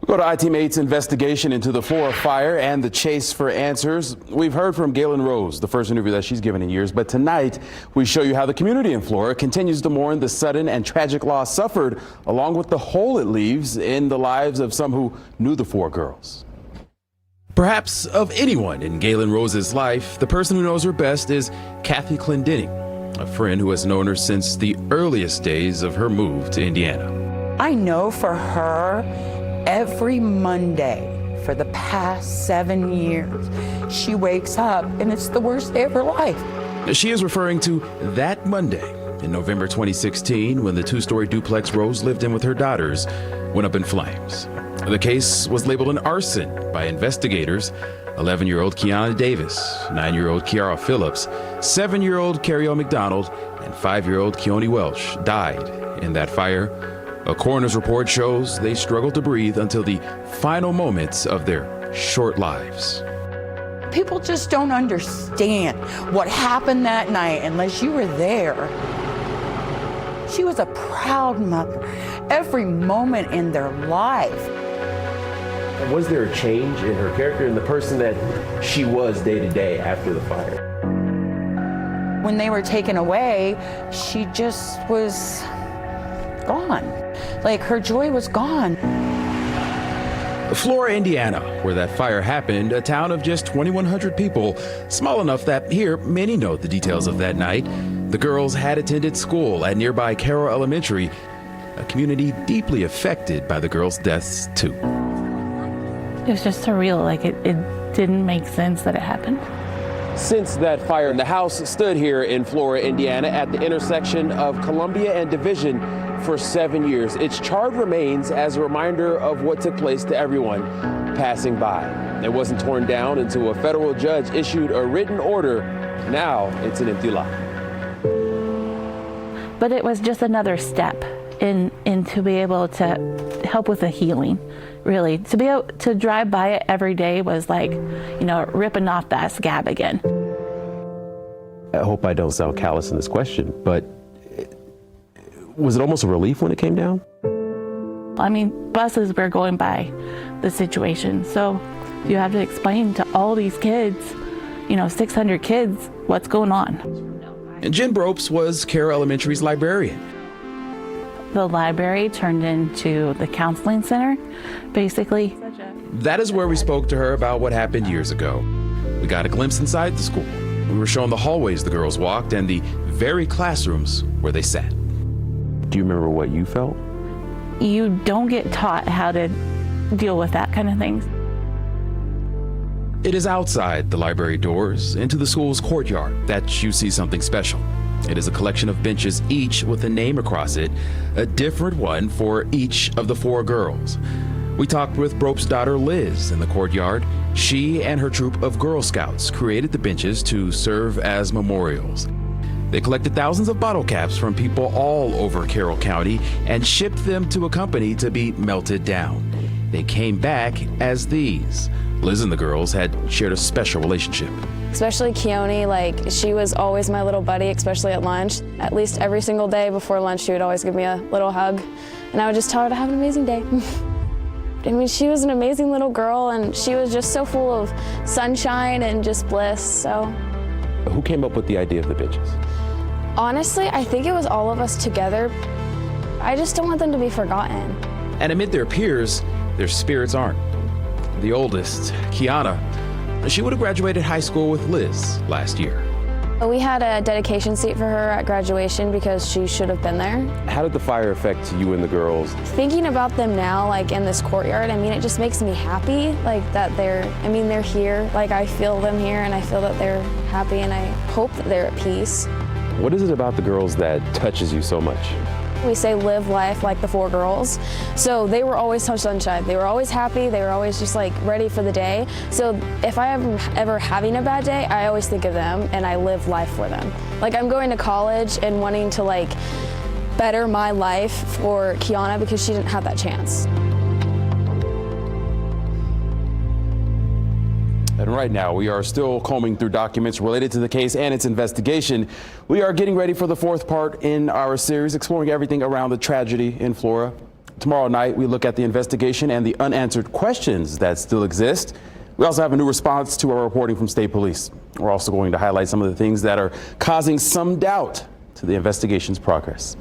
We go to iTeam8's investigation into the Flora Fire and the chase for answers. We've heard from Gaylin Rose, the first interview that she's given in years, but tonight we show you how the community in Flora continues to mourn the sudden and tragic loss suffered, along with the hole it leaves in the lives of some who knew the four girls. Perhaps of anyone in Gaylin Rose's life, the person who knows her best is Kathy Clendenning, a friend who has known her since the earliest days of her move to Indiana. I know for her, every Monday for the past 7 years, she wakes up and it's the worst day of her life. She is referring to that Monday in November 2016 when the two-story duplex Rose lived in with her daughters went up in flames. The case was labeled an arson by investigators. 11-year-old Kiana Davis, 9-year-old Kiara Phillips, 7-year-old Carriel McDonald, and 5-year-old Keone Welch died in that fire. A coroner's report shows they struggled to breathe until the final moments of their short lives. People just don't understand what happened that night unless you were there. She was a proud mother every moment in their life. Was there a change in her character and the person that she was day to day after the fire? When they were taken away, she just was gone. Like, her joy was gone. Flora, Indiana, where that fire happened, a town of just 2,100 people, small enough that here many know the details of that night. The girls had attended school at nearby Carroll Elementary, a community deeply affected by the girls' deaths too. It was just surreal, like it didn't make sense that it happened. Since that fire, the house stood here in Flora, Indiana at the intersection of Columbia and Division for 7 years. Its charred remains as a reminder of what took place to everyone passing by. It wasn't torn down until a federal judge issued a written order. Now it's an empty lot. But it was just another step in to be able to help with the healing, really. To be able to drive by it every day was like, ripping off that scab again. I hope I don't sound callous in this question, but was it almost a relief when it came down? I mean, buses were going by the situation, so you have to explain to all these kids, 600 kids, what's going on. And Jen Bropes was Carroll Elementary's librarian. The library turned into the counseling center, basically. That is where we spoke to her about what happened years ago. We got a glimpse inside the school. We were shown the hallways the girls walked and the very classrooms where they sat. Do you remember what you felt? You don't get taught how to deal with that kind of things. It is outside the library doors into the school's courtyard that you see something special. It is a collection of benches, each with a name across it, a different one for each of the four girls. We talked with Bropes' daughter Liz in the courtyard. She and her troop of Girl Scouts created the benches to serve as memorials. They collected thousands of bottle caps from people all over Carroll County and shipped them to a company to be melted down. They came back as these. Liz and the girls had shared a special relationship. Especially Keone, she was always my little buddy, especially at lunch. At least every single day before lunch, she would always give me a little hug. And I would just tell her to have an amazing day. I mean, she was an amazing little girl, and she was just so full of sunshine and just bliss, so. Who came up with the idea of the benches? Honestly, I think it was all of us together. I just don't want them to be forgotten. And amid their peers, their spirits aren't. The oldest, Kiana, she would have graduated high school with Liz last year. We had a dedication seat for her at graduation because she should have been there. How did the fire affect you and the girls? Thinking about them now, in this courtyard, it just makes me happy, that they're here. I feel them here, and I feel that they're happy, and I hope that they're at peace. What is it about the girls that touches you so much? We say live life like the four girls. So they were always sunshine. They were always happy. They were always just ready for the day. So if I am ever having a bad day, I always think of them and I live life for them. I'm going to college and wanting to better my life for Kiana because she didn't have that chance. And right now, we are still combing through documents related to the case and its investigation. We are getting ready for the fourth part in our series, exploring everything around the tragedy in Flora. Tomorrow night, we look at the investigation and the unanswered questions that still exist. We also have a new response to our reporting from state police. We're also going to highlight some of the things that are causing some doubt to the investigation's progress.